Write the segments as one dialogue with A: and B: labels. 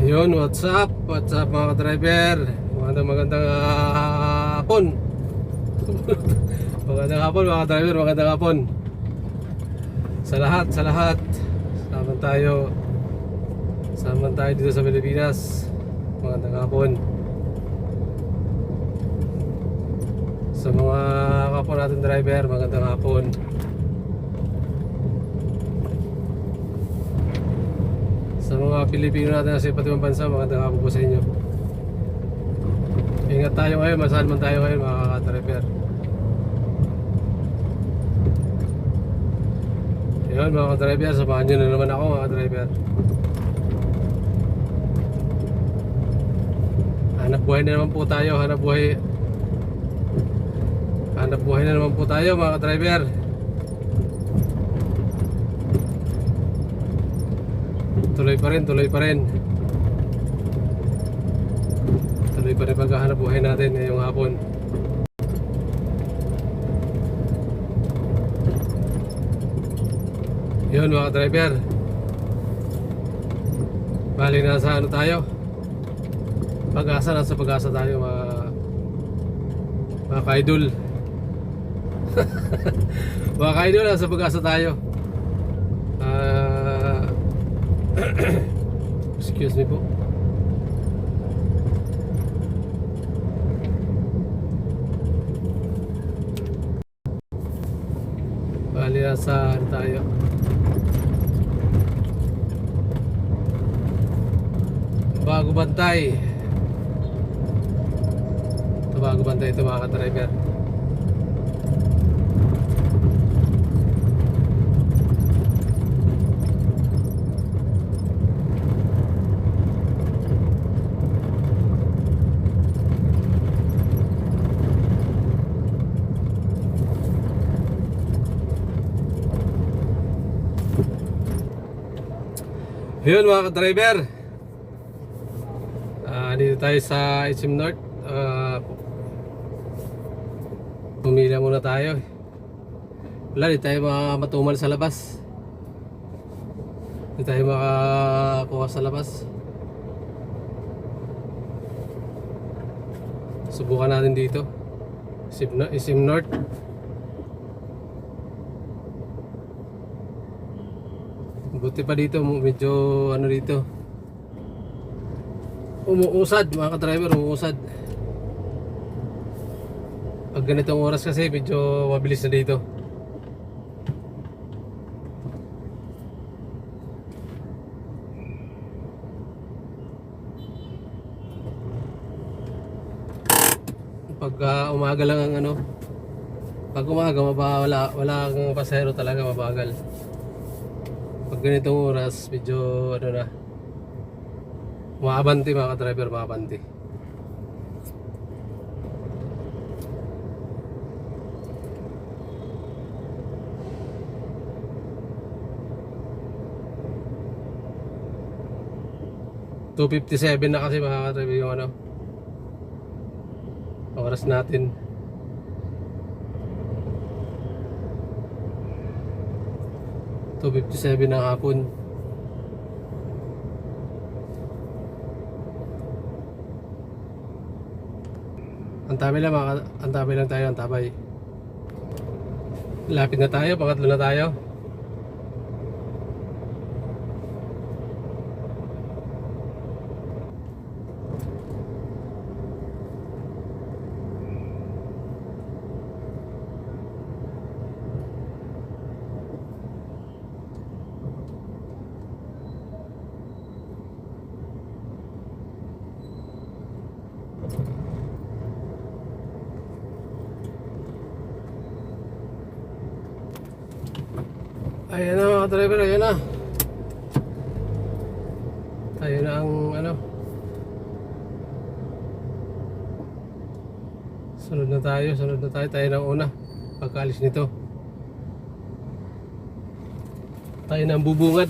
A: Yun, what's up? What's up mga driver? Magandang hapon. Magandang hapon mga driver, magandang hapon. Sa lahat. Sama tayo dito sa Pilipinas. Magandang hapon. Sa mga kapwa natin driver, magandang hapon. Sa mga Pilipino natin sa iba't ibang bansa, magandang hapon po sa inyo. Ingat tayo ngayon, masaan man tayo ngayon mga ka-driver. Yun mga ka-driver, samahan nyo na naman ako mga ka-driver. Hanap buhay na naman po tayo, hanap buhay na naman po tayo mga ka-driver. Tuloy pa rin paghahanap buhay natin ngayong hapon. Yun mga driver, bali nasa ano tayo, nasa pag-asa tayo mga ka-idol. Mga ka-idol, nasa pag-asa tayo. Excuse me po. Bali nasa ano tayo, Bago Bantay. Bago Bantay ito mga ka-driver. Yun mga ka-driver, dito tayo sa SM North. Pumila muna tayo. Wala, di tayo matumal sa labas. Di tayo makakuha sa labas. Subukan natin dito SM North. Buti pa dito, medyo ano dito, umuusad mga ka-driver, umuusad. Pag ganitong oras kasi medyo mabilis na dito. Pag umaga lang ang ano, pag umaga wala kang pasahero talaga, mabagal. Pag ganitong oras, medyo ano na, maabanti mga ka-driver, maabanti. $2:57 na kasi mga ka-driver yung ano, oras natin. $2:57 ng hapon. Antabay lang tayo, antabay. Lapit na tayo, pangatlo na tayo. Ayan na mga driver, ayan na. Tayo na ang ano, sunod na tayo, tayo na ang una. Pagkaalis nito, tayo na ang bubungad.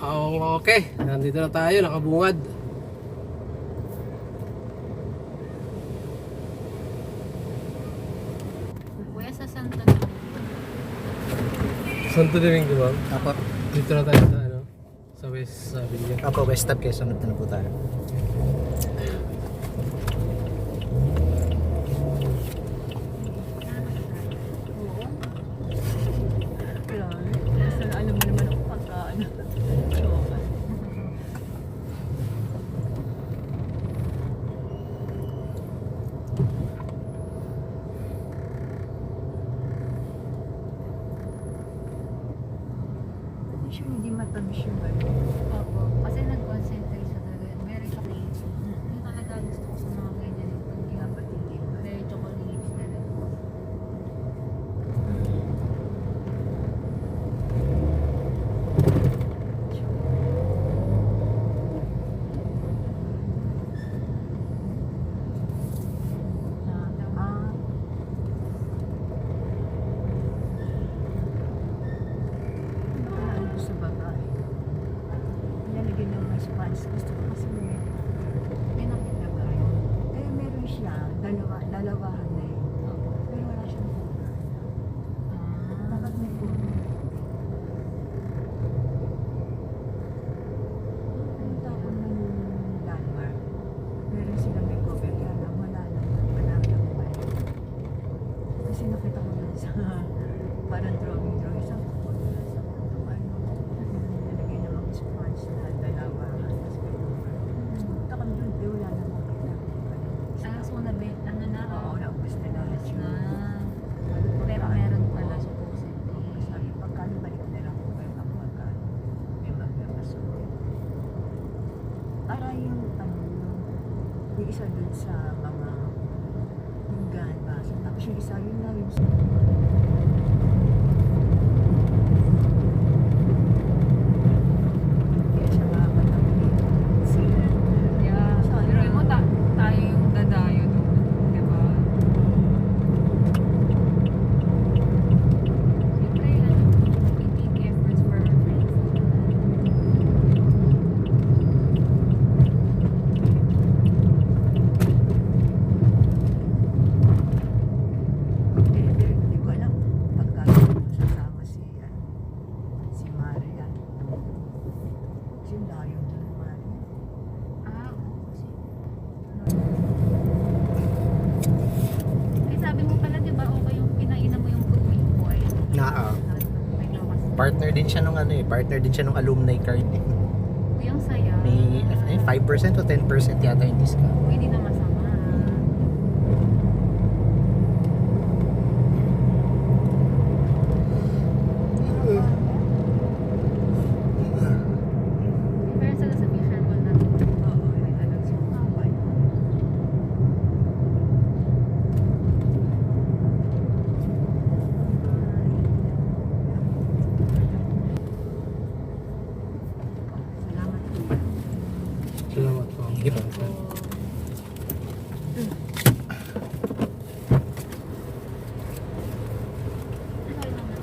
A: Okay, nandito na tayo, nakabungad.
B: Kuya, sa Santo Domingo.
A: Santo Domingo ba?
C: Apo,
A: Dito na tayo sa ano, sa West, sabi niya.
C: Apo, West Tab kayo, sunod na po tayo.
B: Oo. Kailangan. Basta alam mo naman ako pagka ano. Joke.
D: Siya hindi matamis yung ano.
B: Opo. Kasi nag-concentrate siya talaga. Very chocolate. Yung talaga gusto ko sa mga ganyan. Hindi
D: Dapat hindi mo.
B: very chocolate talaga.
D: Ah, ano sa babae? Nalagyan ng may spice. Gusto ko kasi may nakilagay. Eh, meron siya. Dalawahan na yun. Pero wala siyang cover. Dapat may cover. Punta ako ng Denmark. Meron sila may cover. Kaya lang wala lang. Marami ako pa. Kasi nakita ko lang sa parang drawing. Sa ano. Nalagay ng mga sponge na dalawahan. Tapos may cover. Punta kami doon. Eh, wala na makita.
B: So ano na?
D: Oo, naubos na lahat yun.
B: Pero meron pala supposedly.
D: Sabi, pagkano balik na lang ko kayo ako magkano. May magkakaso. Para yung ano, yung isa dun sa mga hinggan ba. So, tapos yung isa yun lang yung kaya siya makakatapin. Sila.
B: Yeah. Pero mo tayo yung dadayo doon. Diba? Siyempre, we make efforts for our friends.
D: Hindi ko alam pagka sasama si Maria. Kasi yung layo na ni Maria.
B: Eh, sabi mo pala, di ba, okay yung pinainan mo yung food with boy? May lawas.
C: Partner din siya nung ano eh, partner din siya nung alumni card eh.
B: Yung saya.
C: May 5% o 10% yata yung discount.
B: Pwede na masama. Pero sila sa Fisher Bowl na.
D: Oo, may alam si Papa. Salamat po.
A: Salamat po.
C: Sige po.
B: Okay lang na.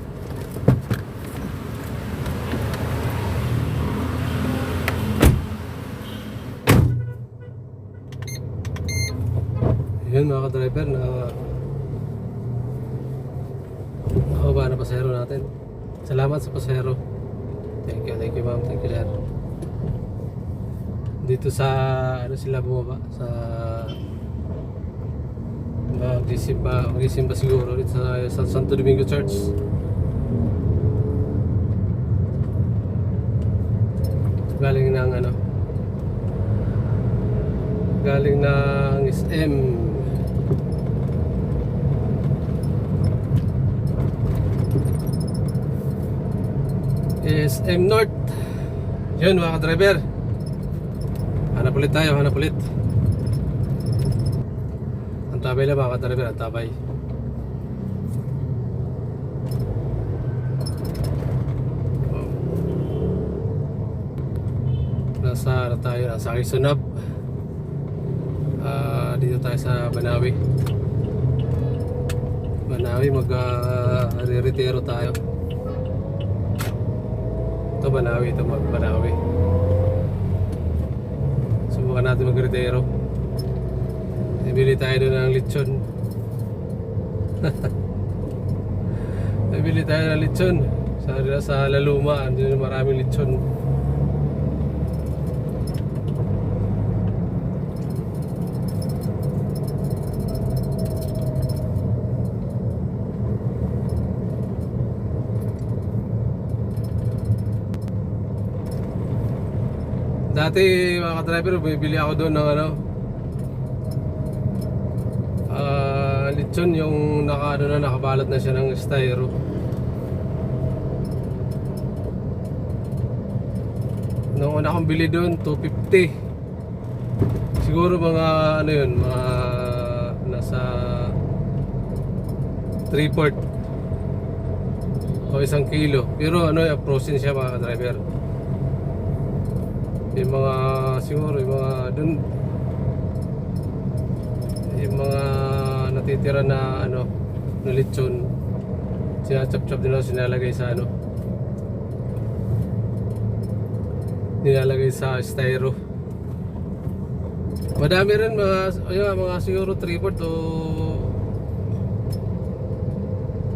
A: Yun mga ka-driver na nakababa na pasahero natin. Salamat sa pasahero. Thank you ma'am, thank you sir. Dito sa ano sila bumaba sa magsisimba siguro dito sa Santo Domingo Church. Galing ng ano, galing ng SM. SM North. Yun mga ka-driver. Hanap ulit tayo, hanap ulit. Ang tabay lang mga ka-driver, ang tabay. Oh. Nasa ano tayo, nasa Quezonab. Dito tayo sa Banawi. Banawi, mag-re-retiro tayo. Ito Ito Banawi, ito Banawi. Subukan natin mag-retiro. Bibili tayo doon ng lechon. Bibili tayo ng lechon. Sa Laluma, andun maraming lechon. Dati mga ka-driver, bumibili ako doon ng ano, lechon yung nakabalot na siya ng styro. Nung una kong bili doon, 250. Siguro mga ano yun, mga nasa 3/4 o 1 kilo. Pero ano, frozen siya mga ka-driver. Yung mga siguro yung mga dun, yung mga natitira na ano na lechon, sinachop-chop nila, sinalagay sa ano, nilalagay sa styro. Madami rin mga siguro 3/4 o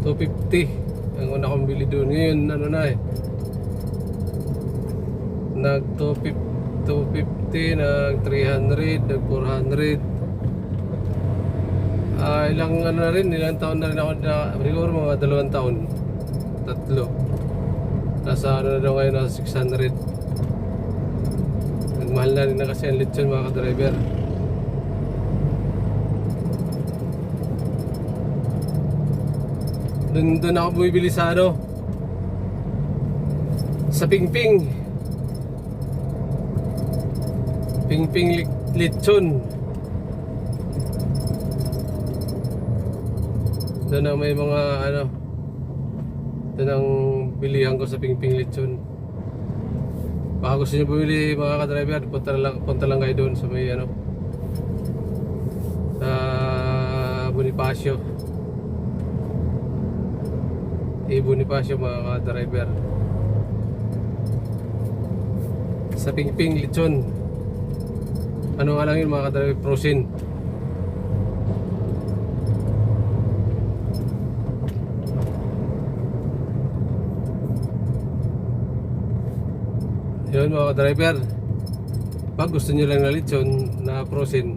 A: 250 ang una kong bili doon. Ngayon ano na eh, nag 250, nag 300, nag 400. Ilang ano na rin, ilang taon na rin ako na, siguro mga 2 taon, 3. Nasa ano na daw ngayon, nasa 600. Nagmahal na rin na kasi ang lechon mga ka-driver. Doon ako bumibili sa ano, sa Pingping lechon. Doon ang may mga ano, doon ang bilihan ko sa Pingping lechon. Baka gusto nyo bumili mga ka-driver, punta lang kayo doon sa may ano, sa Bonifacio. Bonifacio mga ka-driver, sa Pingping lechon. Ano nga lang yun mga ka-driver, frozen. Yun mga ka-driver, pag gusto nyo lang na lechon na frozen,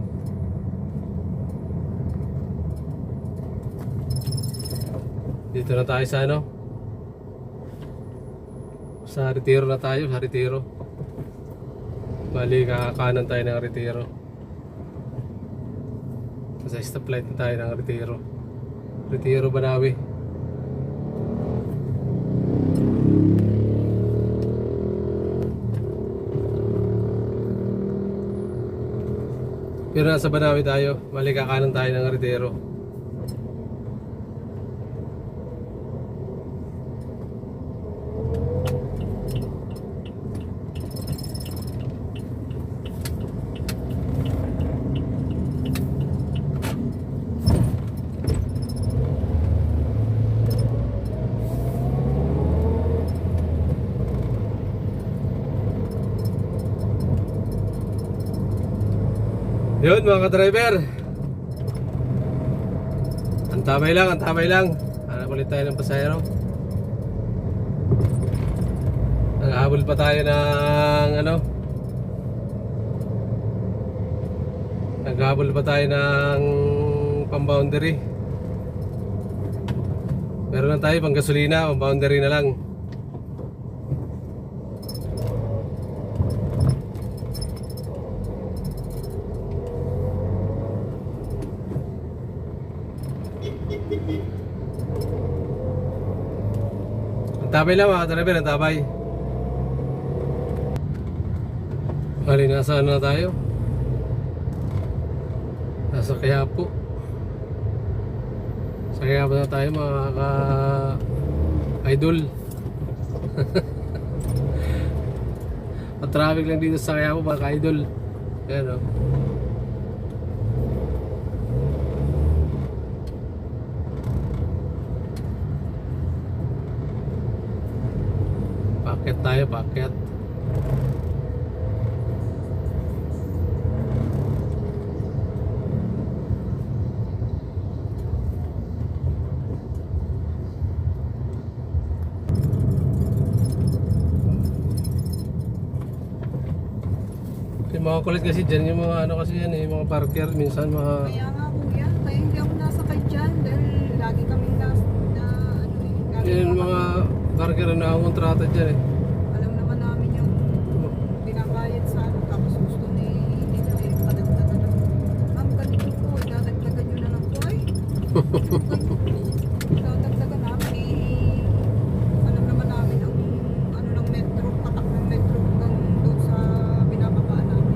A: dito na tayo sa ano, sa Retiro na tayo, sa Retiro. Bali kakakanan tayo ng Retiro. Sa stoplight na tayo ng Retiro. Retiro Banawi. Pero nasa Banawi tayo, bali kakanan tayo ng Retiro. Yun mga ka-driver, antabay lang. Hanap ulit tayo ng pasahero. Naghahabol pa tayo ng ano, naghahabol pa tayo ng pang-boundary. Meron lang tayo pang gasolina, pang-boundary na lang. Antabay lang mga ka-driver, antabay. Bali, nasa ano na tayo? Nasa Quiapo. Sa Quiapo na tayo mga ka-idol. Traffic lang dito sa Quiapo mga ka-idol. Ayan o. Paakyat tayo, paakyat. Yung mga kulit kasi dyan, yung mga ano kasi yan eh, yung mga parker, minsan mga...
D: Kaya nga kuya, kaya hindi ako nasakay dyan dahil lagi kaming lagi
A: Yung
D: na
A: mga parker na nangungontrata dyan eh.
D: alam naman namin yung binabayad sa ano, tapos gusto ni nila eh, padagdagan na. Ma'am, ganito po, dadagdagan nyo na lang po ay. Dadagdagan namin eh, alam naman namin ang ano ng metro, patak ng metro hanggang doon sa binababaan namin.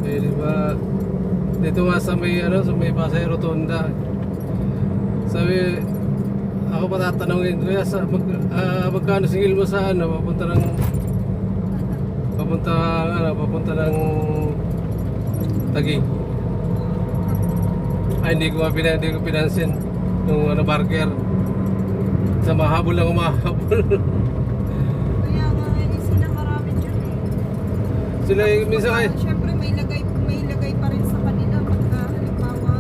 A: Eh, di ba, dito nga sa may, ano, sa may Pasay Rotunda, sabi, ako patatanungin, kuya, magkano singil mo sa ano, papunta ng Taguig. Ay, hindi ko pinansin nung ano, barker. Sa mahabol lang umahabol.
D: Kaya nga eh, sila marami dyan eh.
A: Sila minsan ay,
D: Siyempre may lagay pa rin sa kanila pagka halimbawa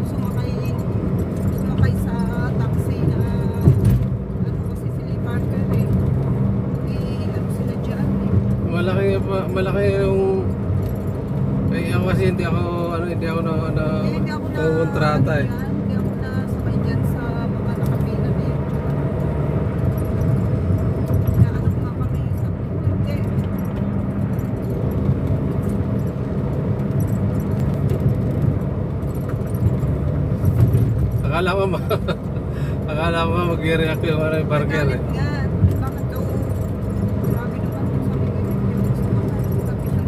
D: sumakay sa taxi na ano kasi sila yung parker eh. Eh ano sila dyan eh.
A: malaki yung ay ako kasi hindi ako na
D: Hindi ako na
A: kontrata eh.
D: Hindi ako na sakay dyan sa mga nakapila na yun. Kaya anak nga kami sa hindi.
A: Akala ko mag-react yung ano yung barker eh.
D: Nagalit nga. Bakit daw grabe naman kung sabi ko yung sumakay. Sabi siya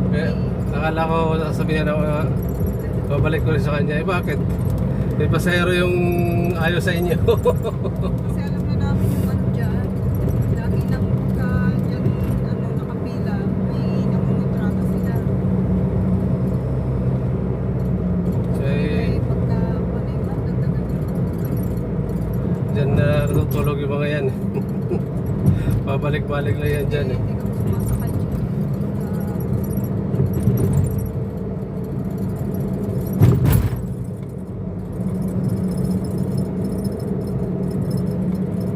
A: Kaya, akala ko sasabihin ako babalik ko rin sa kanya. Eh bakit? May pasahero yung ayaw sa inyo.
D: kasi alam na namin yung ano dyan. Lagi lang pagka dyan ano, nakapila, may nakungontrata sila.
A: Eh,
D: Eh, pagka paniman, dagdagan nyo.
A: dyan na natutulog yung mga yan. Pabalik-balik lang yan dyan eh.
D: Hindi kami sumasakay dyan.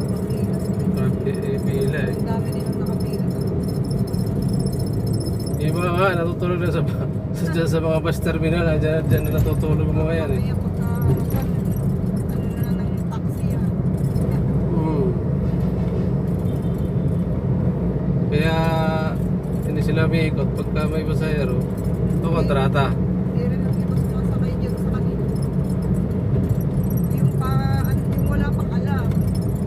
D: Nakapila sila.
A: Pila eh.
D: Ang dami nilang nakapila doon.
A: Yung mga nga natutulog na dyan sa mga bus terminal. Dyan na natutulog yung mga yan eh.
D: Kaya pagka ano na ng taxi yan.
A: Hmm. Kaya hindi sila may ikot pagka may pasahero. O kontrata.
D: Hindi rin ang iba sumasakay dyan sa kanila. Yung pa, ano, yung wala pang alam.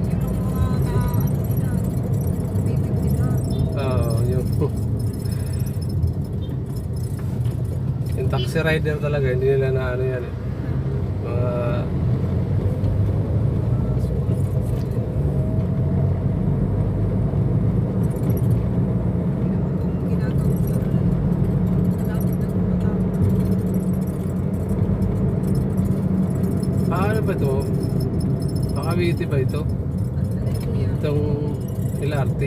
D: Yung mga na, ano nila, bibig nila.
A: Oo, yung taxi rider talaga, hindi nila na ano yan eh. Mga ano ba ito? Makawiti ba ito? Itong LRT?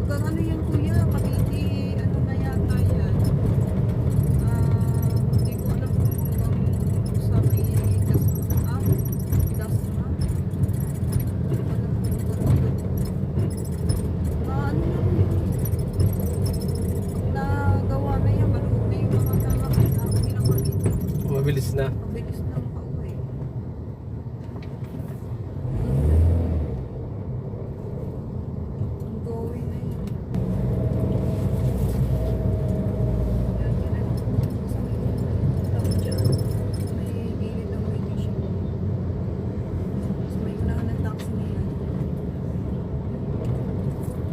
D: Hanggang ano yan kuya, Cavite, ano na yata yan. Hindi ko alam kung hanggang sa may Dasma. Dasma. Hindi ko alam kung hanggang doon. Ano lang yun. Nagawa na yan, maluog na yung mga nakakit na kami ng Cavite.
A: Mabilis na.
D: Mabilis na makauwi. Ang going na yun. Yan, yan ay sa may tao dyan. Sa may gilid ng waiting shop. Sa may unahan ng taxi na yan.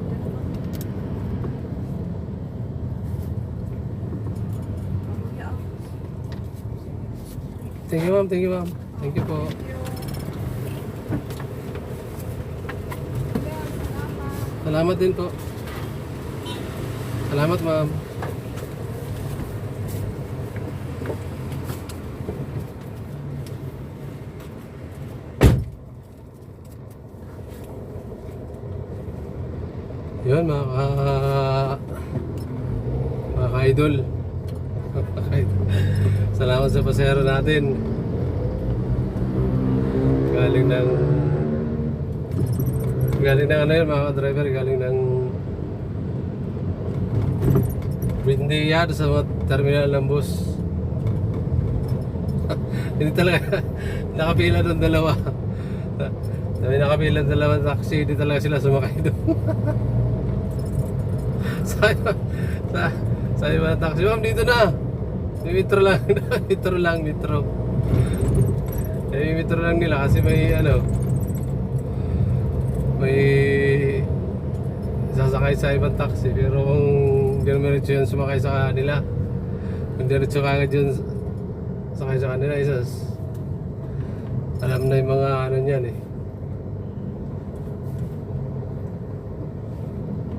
D: Yan naman. Kuya,
A: Thank you ma'am, thank you ma'am. Thank you po.
D: thank you. Kuya, salamat.
A: Salamat din po. Salamat, ma'am. Yun, mga ka-idol. Salamat sa pasero natin. Galing ng ano yun, mga driver, galing ng Bindiya sa mga terminal ng bus. Hindi talaga nakapila doon dalawa. Sabi nakapila ng dalawang taxi, hindi talaga sila sumakay doon. Sabi ba ng taxi, ma'am dito na. May metro lang. Metro. May metro lang nila kasi may may sasakay sa ibang taxi. Pero kung diretso yun sumakay sa kanila, kung diretso kagad yun sakay sa kanila, alam na yung mga niyan eh.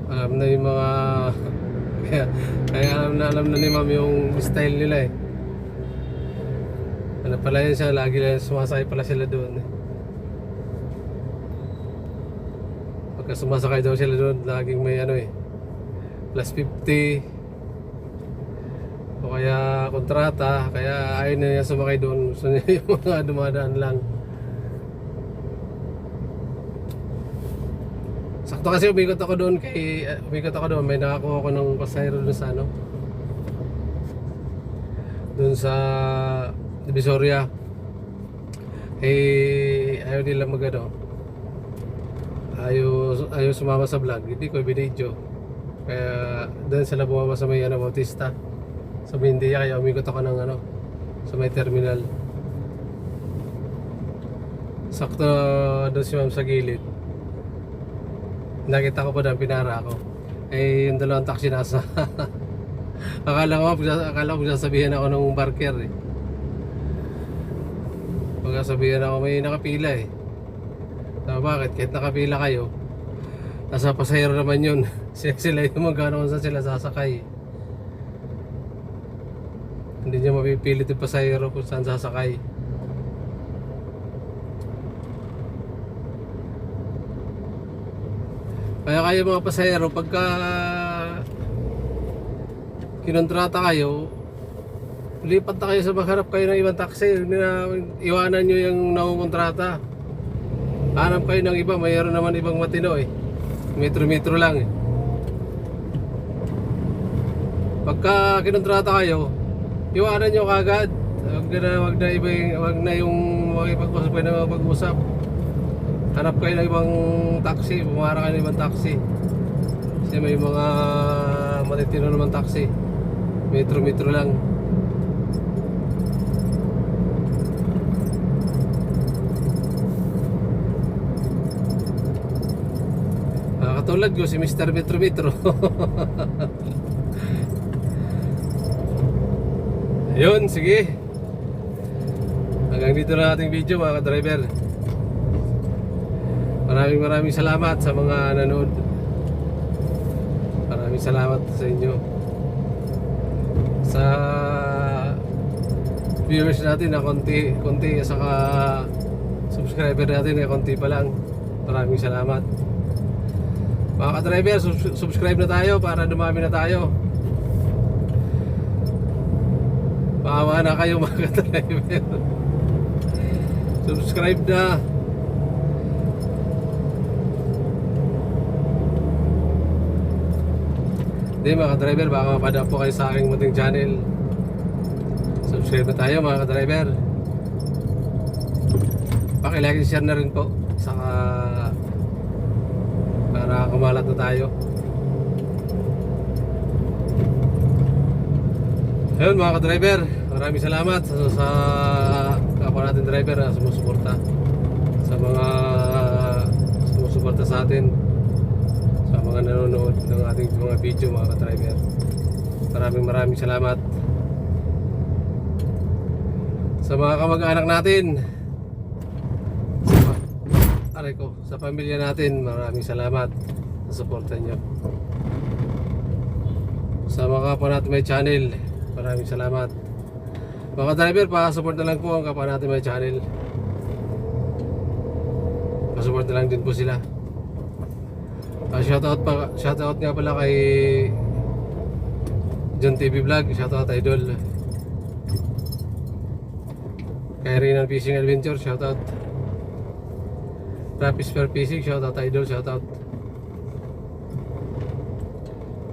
A: Alam na yung mga kaya alam na ni ma'am yung style nila eh. Ano pala yun siya, lagi lang sumasakay pala sila doon eh. Pagka sumasakay daw sila doon, laging may plus 50 o kaya kontrata, kaya ayaw na niya sumakay doon. Gusto niya yung mga dumadaan lang. Sakto kasi umikot ako doon, may nakakuha ko ng pasahero doon sa doon sa Divisoria. Ayaw nila ayaw sumama sa vlog, hindi ko binidyo. Kaya doon sila bumaba sa may Bautista sa Bindiya, kaya umikot ako ng sa may terminal. Sakto doon si ma'am sa gilid. Nakita ko pa na pinara ako. Yung dalawang taxi nasa akala ko sasabihin ako ng barker eh. Pagkasabihin ako may nakapila eh. Bakit? Kahit nakapila kayo, nasa pasahero naman yun. Sila yung magkano kung saan sila sasakay. Hindi niya mapipilit yung pasahero kung saan sasakay. Kaya kayo mga pasahero, pagka kinontrata kayo, lipat na kayo sa magharap kayo ng ibang taxi. Iwanan nyo yung nakukontrata. Hanap kayo ng iba, mayroon naman ibang matino eh. Metro lang eh. Pagka kinontrata kayo, iwanan nyo kagad. Wag na yung makipag-usap kayo na mag-usap. Hanap kayo ng ibang taxi, bumara kayo ng ibang taxi. Kasi may mga matitino naman taxi. Metro lang. Katulad ko si Mr. Metro. Ayun, sige. Hanggang dito na ating video mga ka-driver. Maraming salamat sa mga nanood. Maraming salamat sa inyo. Sa viewers natin na konti saka subscriber natin na konti pa lang. Maraming salamat. Mga ka-driver, subscribe na tayo para dumami na tayo. Maawa na kayo mga ka-driver. Subscribe na. Hindi mga ka-driver, baka mapada po kayo sa aking munting channel. Subscribe na tayo mga ka-driver. Pakilike and share na rin po. Saka para kumalat na tayo. Ayun mga ka-driver, maraming salamat sa kapwa natin driver na sumusuporta. Sa mga sumusuporta sa atin, sa mga nanonood ng ating mga video mga ka-driver. Maraming salamat. Sa mga kamag-anak natin, sa pamilya natin, maraming salamat. Supportan nyo. Sa mga kapwa natin may channel, maraming salamat. Mga driver, pa-support na lang po ang kapwa natin may channel. Pa-support na lang din po sila. Shoutout nga pala kay John TV Vlog, shoutout idol. Kay Renan Fishing Adventure, shoutout. Rapis Per Fishing, shoutout idol, shoutout.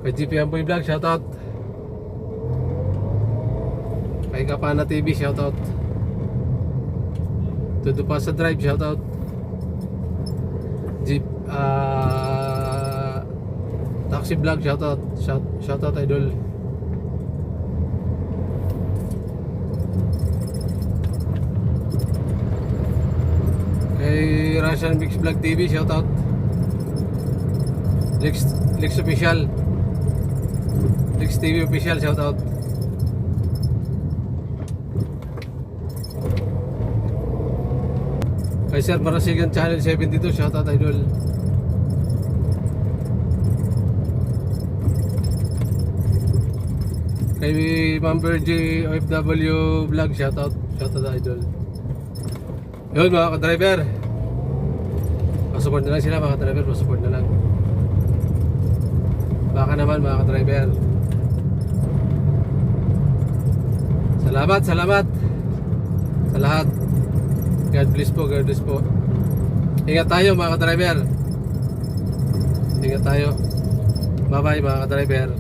A: Kay GP Amboy Vlog, shoutout. Kay Kapana TV, shoutout. Tudo pa sa drive, shoutout. Taxi Vlog, shoutout. Shoutout idol. Kay Russian Mix Vlog TV, shoutout. Lex Official, Lex TV Official, shoutout. Kay Sir Marasigan Channel 72, shoutout idol. Kay Ma'am Virgie OFW Vlog, shoutout. Shoutout idol. Yun mga ka-driver, pasupport na lang sila mga ka-driver, pasupport na lang. Baka naman mga ka-driver. Salamat sa lahat. God bless po, God bless po. Ingat tayo mga ka-driver. Ingat tayo. Bye bye mga ka-driver.